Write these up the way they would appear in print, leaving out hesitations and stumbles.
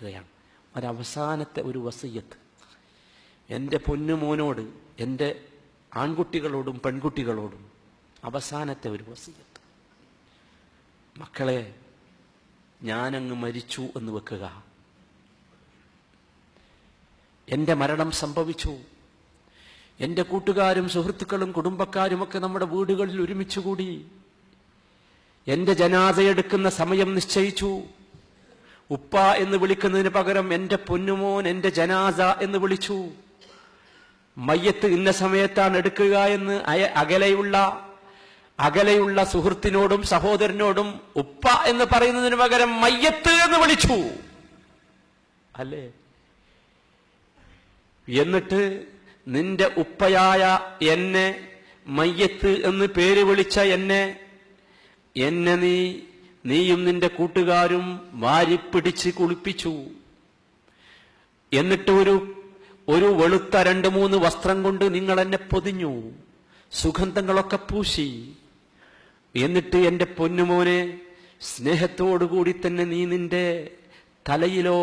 വെക്കുകയാണ്. ഒരവസാനത്തെ ഒരു വസിയത്ത് എൻ്റെ പൊന്നുമോനോട്, എൻ്റെ ആൺകുട്ടികളോടും പെൺകുട്ടികളോടും അവസാനത്തെ ഒരു വസിയത്ത്. മക്കളെ, ഞാനങ്ങ് മരിച്ചു എന്ന് വെക്കുക. എൻ്റെ മരണം സംഭവിച്ചു. എൻ്റെ കൂട്ടുകാരും സുഹൃത്തുക്കളും കുടുംബക്കാരുമൊക്കെ നമ്മുടെ വീടുകളിൽ ഒരുമിച്ചുകൂടി. എൻ്റെ ജനാസയെടുക്കുന്ന സമയം നിശ്ചയിച്ചു. ഉപ്പ എന്ന് വിളിക്കുന്നതിന് പകരം എൻ്റെ പൊന്നുമോൻ, എൻ്റെ ജനാസ എന്ന് വിളിച്ചു. മയ്യത്ത് ഇന്ന സമയത്താണ് എടുക്കുക എന്ന് അകലെയുള്ള സുഹൃത്തിനോടും സഹോദരനോടും ഉപ്പ എന്ന് പറയുന്നതിന് പകരം മയ്യത്ത് എന്ന് വിളിച്ചു, അല്ലേ? എന്നിട്ട് നിന്റെ ഉപ്പയായ എന്നെ, മയ്യത്ത് എന്ന് പേര് വിളിച്ച എന്നെ നീയും നിന്റെ കൂട്ടുകാരും വാരിപ്പിടിച്ച് കുളിപ്പിച്ചു. എന്നിട്ട് ഒരു വെളുത്ത 2-3 വസ്ത്രം കൊണ്ട് നിങ്ങൾ എന്നെ പൊതിഞ്ഞു, സുഗന്ധങ്ങളൊക്കെ പൂശി. എന്നിട്ട് എൻ്റെ പൊന്നുമോനെ, സ്നേഹത്തോടുകൂടി തന്നെ നീ നിന്റെ തലയിലോ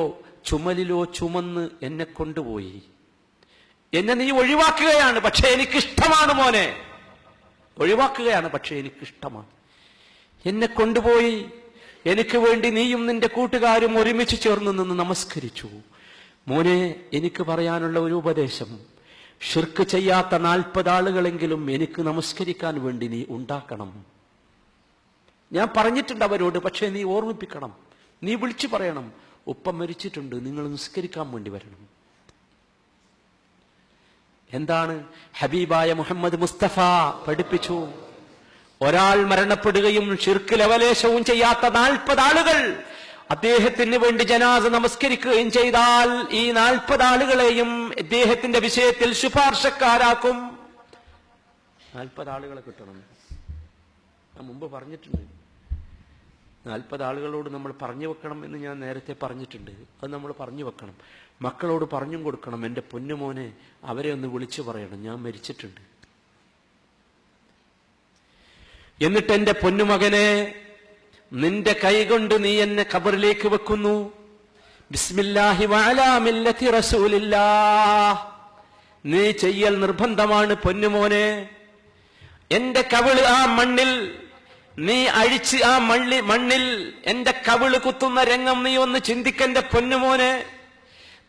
ചുമലിലോ ചുമന്ന് എന്നെ കൊണ്ടുപോയി. എന്നെ നീ ഒഴിവാക്കുകയാണ്, പക്ഷെ എനിക്കിഷ്ടമാണ് മോനെ. ഒഴിവാക്കുകയാണ്, പക്ഷെ എനിക്കിഷ്ടമാണ്. എന്നെ കൊണ്ടുപോയി. എനിക്ക് വേണ്ടി നീയും നിന്റെ കൂട്ടുകാരും ഒരുമിച്ച് ചേർന്ന് നിന്ന് നമസ്കരിച്ചു. മോനെ, എനിക്ക് പറയാനുള്ള ഒരു ഉപദേശം, ഷിർക്ക് ചെയ്യാത്ത 40 ആളുകളെങ്കിലും എനിക്ക് നമസ്കരിക്കാൻ വേണ്ടി നീ ഉണ്ടാക്കണം. ഞാൻ പറഞ്ഞിട്ടുണ്ട് അവരോട്, പക്ഷേ നീ ഓർമ്മിപ്പിക്കണം, നീ വിളിച്ചു പറയണം, ഉപ്പ മരിച്ചിട്ടുണ്ട്, നിങ്ങൾ നിസ്കരിക്കാൻ വേണ്ടി വരണം. എന്താണ് ഹബീബായ മുഹമ്മദ് മുസ്തഫ പഠിപ്പിച്ചു? ഒരാൾ മരണപ്പെടുകയും ഷിർക്ക് ലവലേശവും ചെയ്യാത്ത 40 ആളുകൾ അദ്ദേഹത്തിന് വേണ്ടി ജനാസ നമസ്കരിക്കുകയും ചെയ്താൽ ഈ 40 ആളുകളെയും അദ്ദേഹത്തിന്റെ വിഷയത്തിൽ ശുപാർശക്കാരാക്കും. 40 ആളുകളെ കിട്ടണം. ഞാൻ മുമ്പ് പറഞ്ഞിട്ടുണ്ട്, 40 ആളുകളോട് നമ്മൾ പറഞ്ഞു വെക്കണം എന്ന് ഞാൻ നേരത്തെ പറഞ്ഞിട്ടുണ്ട്. അത് നമ്മൾ പറഞ്ഞു വെക്കണം. മക്കളോട് പറഞ്ഞും കൊടുക്കണം, എൻ്റെ പൊന്നുമോനെ, അവരെ ഒന്ന് വിളിച്ചു പറയണം, ഞാൻ മരിച്ചിട്ടുണ്ട്. എന്നിട്ട് എൻ്റെ പൊന്നുമകനെ, നിന്റെ കൈകൊണ്ട് നീ എന്നെ ഖബറിലേക്ക് വെക്കുന്നു. ബിസ്മില്ലാഹി വഅലാ മില്ലത്തി റസൂലില്ലാഹ് നീ ചെയ്യൽ നിർബന്ധമാണ് പൊന്നുമോനെ. എന്റെ കവിള് ആ മണ്ണിൽ നീ അഴിച്ച് ആ മണ്ണിൽ എന്റെ കവിള് കുത്തുന്ന രംഗം നീ ഒന്ന് ചിന്തിക്കെന്റെ പൊന്നുമോനെ.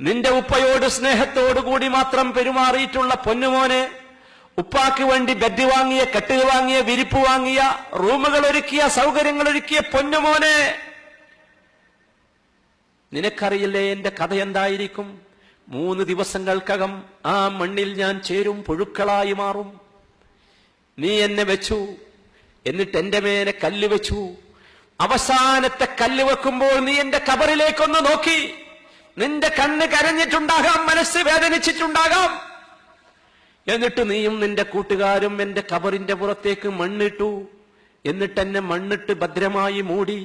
നിന്റെ ഉപ്പയോട് സ്നേഹത്തോടുകൂടി മാത്രം പെരുമാറിയിട്ടുള്ള പൊന്നുമോനെ, ഉപ്പാക്ക് വേണ്ടി ബെഡ് വാങ്ങിയ, കെട്ട് വാങ്ങിയ, വിരിപ്പ് വാങ്ങിയ, റൂമുകൾ ഒരുക്കിയ, സൗകര്യങ്ങൾ ഒരുക്കിയ പൊന്നുമോനെ, നിനക്കറിയില്ലേ എന്റെ കഥ എന്തായിരിക്കും? 3 ദിവസങ്ങൾക്കകം ആ മണ്ണിൽ ഞാൻ ചേരും, പുഴുക്കളായി മാറും. നീ എന്നെ വെച്ചു, എന്നിട്ട് എന്റെ മേലെ കല്ല് വെച്ചു. അവസാനത്തെ കല്ല് വെക്കുമ്പോൾ നീ എന്റെ ഖബറിലേക്കൊന്ന് നോക്കി. നിന്റെ കണ്ണ് കരഞ്ഞിട്ടുണ്ടാകാം, മനസ്സ് വേദനിച്ചിട്ടുണ്ടാകാം. എന്നിട്ട് നീയും നിന്റെ കൂട്ടുകാരും എന്റെ ഖബറിന്റെ പുറത്തേക്ക് മണ്ണിട്ടു. എന്നിട്ട് എന്നെ മണ്ണിട്ട് ഭദ്രമായി മൂടി.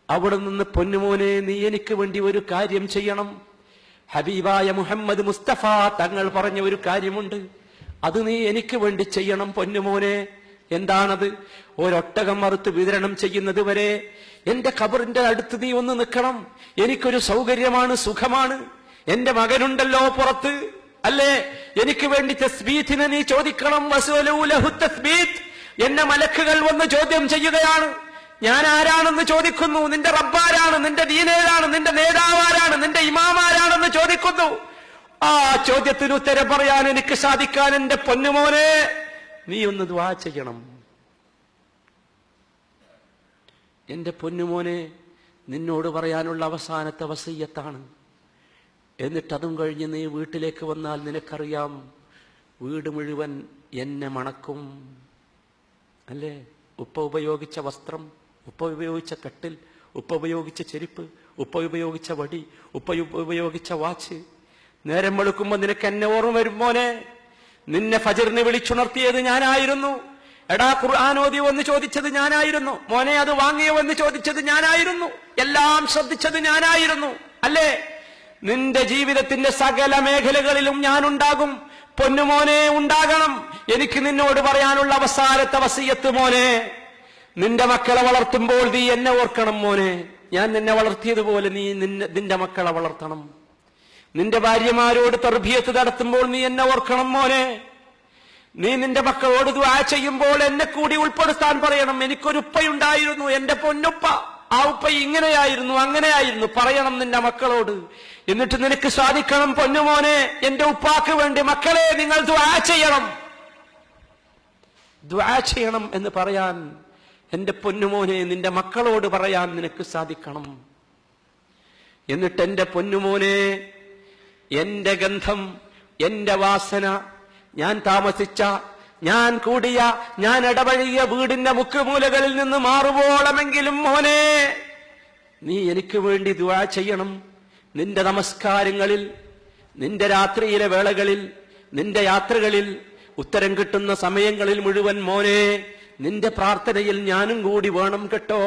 അവിടെ നിന്ന് പൊന്നുമോനെ, നീ എനിക്ക് വേണ്ടി ഒരു കാര്യം ചെയ്യണം. ഹബീബായ മുഹമ്മദ് മുസ്തഫ തങ്ങൾ പറഞ്ഞ ഒരു കാര്യമുണ്ട്, അത് നീ എനിക്ക് വേണ്ടി ചെയ്യണം പൊന്നുമോനെ. എന്താണത്? ഒരൊട്ടകം അറുത്ത് വിതരണം ചെയ്യുന്നത് വരെ എന്റെ ഖബറിന്റെ അടുത്ത് നീ ഒന്ന് നിൽക്കണം. എനിക്കൊരു സൗകര്യമാണ്, സുഖമാണ്. എന്റെ മകനുണ്ടല്ലോ പുറത്ത്, അല്ലേ? എനിക്ക് വേണ്ടി തസ്ബീഹിനെ നീ ചോദിക്കണം. എന്നെ മലക്കുകൾ വന്ന് ചോദ്യം ചെയ്യുകയാണ്. ഞാൻ ആരാണെന്ന് ചോദിക്കുന്നു. നിന്റെ റബ്ബാരാണ്, നിന്റെ ദീനേതാണ്, നിന്റെ നേതാവാരാണ്, നിന്റെ ഇമാമാരാണെന്ന് ചോദിക്കുന്നു. ആ ചോദ്യത്തിന് ഉത്തരം പറയാൻ എനിക്ക് സാധിക്കാൻ എന്റെ പൊന്നുമോനെ നീ ഒന്ന് ദുആ ചെയ്യണം. എന്റെ പൊന്നുമോനെ, നിന്നോട് പറയാനുള്ള അവസാനത്തെ വസിയ്യത്താണ്. എന്നിട്ടതും കഴിഞ്ഞ് നീ വീട്ടിലേക്ക് വന്നാൽ നിനക്കറിയാം, വീട് മുഴുവൻ എന്നെ മണക്കും, അല്ലേ? ഉപ്പ ഉപയോഗിച്ച വസ്ത്രം, ഉപ്പ ഉപയോഗിച്ച കട്ടിൽ, ഉപ്പ ഉപയോഗിച്ച ചെരുപ്പ്, ഉപ്പ ഉപയോഗിച്ച വടി, ഉപ്പ ഉപയോഗിച്ച വാച്ച്. നേരം വെളുക്കുമ്പോ നിനക്ക് എന്നെ ഓർമ്മ വരും മോനെ. നിന്നെ ഫജറിന് വിളിച്ചുണർത്തിയത് ഞാനായിരുന്നു. എടാ ഖുർആൻ ഓതിയോ എന്ന് ചോദിച്ചത് ഞാനായിരുന്നു. മോനെ അത് വാങ്ങിയോ എന്ന് ചോദിച്ചത് ഞാനായിരുന്നു. എല്ലാം ശ്രദ്ധിച്ചത് ഞാനായിരുന്നു, അല്ലേ? നിന്റെ ജീവിതത്തിന്റെ സകല മേഖലകളിലും ഞാനുണ്ടാകും പൊന്നുമോനെ, ഉണ്ടാകണം. എനിക്ക് നിന്നോട് പറയാനുള്ള അവസാനത്തെ വസിയത്ത് മോനെ, നിന്റെ മക്കളെ വളർത്തുമ്പോൾ നീ എന്നെ ഓർക്കണം മോനെ. ഞാൻ നിന്നെ വളർത്തിയതുപോലെ നീ നിന്റെ മക്കളെ വളർത്തണം. നിന്റെ ഭാര്യമാരോട് തർബിയത്ത് നടത്തുമ്പോൾ നീ എന്നെ ഓർക്കണം മോനെ. നീ നിന്റെ മക്കളോട് ദുആ ചെയ്യുമ്പോൾ എന്നെ കൂടി ഉൾപ്പെടുത്താൻ പറയണം. എനിക്കൊരു ഉപ്പയുണ്ടായിരുന്നു, എന്റെ പൊന്നുപ്പ, ആ ഉപ്പ ഇങ്ങനെയായിരുന്നു അങ്ങനെയായിരുന്നു പറയണം നിന്റെ മക്കളോട്. എന്നിട്ട് നിനക്ക് സാധിക്കണം, പൊന്നുമോനെ, എന്റെ ഉപ്പാക്ക് വേണ്ടി മക്കളെ നിങ്ങൾ ദുആ ചെയ്യണം, ദുആ ചെയ്യണം എന്ന് പറയാൻ എന്റെ പൊന്നുമോനെ നിന്റെ മക്കളോട് പറയാൻ നിനക്ക് സാധിക്കണം. എന്നിട്ട് എന്റെ പൊന്നുമോനെ, എന്റെ ഗന്ധം, എന്റെ വാസന, ഞാൻ താമസിച്ച, ഞാൻ കൂടിയ, ഞാൻ ഇടപഴകിയ വീടിന്റെ മുക്കുമൂലകളിൽ നിന്ന് മാറുവോളമെങ്കിലും മോനെ നീ എനിക്ക് വേണ്ടി ദുആ ചെയ്യണം. നിന്റെ നമസ്കാരങ്ങളിൽ, നിന്റെ രാത്രിയിലെ വേളകളിൽ, നിന്റെ യാത്രകളിൽ, ഉത്തരം കിട്ടുന്ന സമയങ്ങളിൽ മുഴുവൻ മോനെ നിന്റെ പ്രാർത്ഥനയിൽ ഞാനും കൂടി വേണം കേട്ടോ.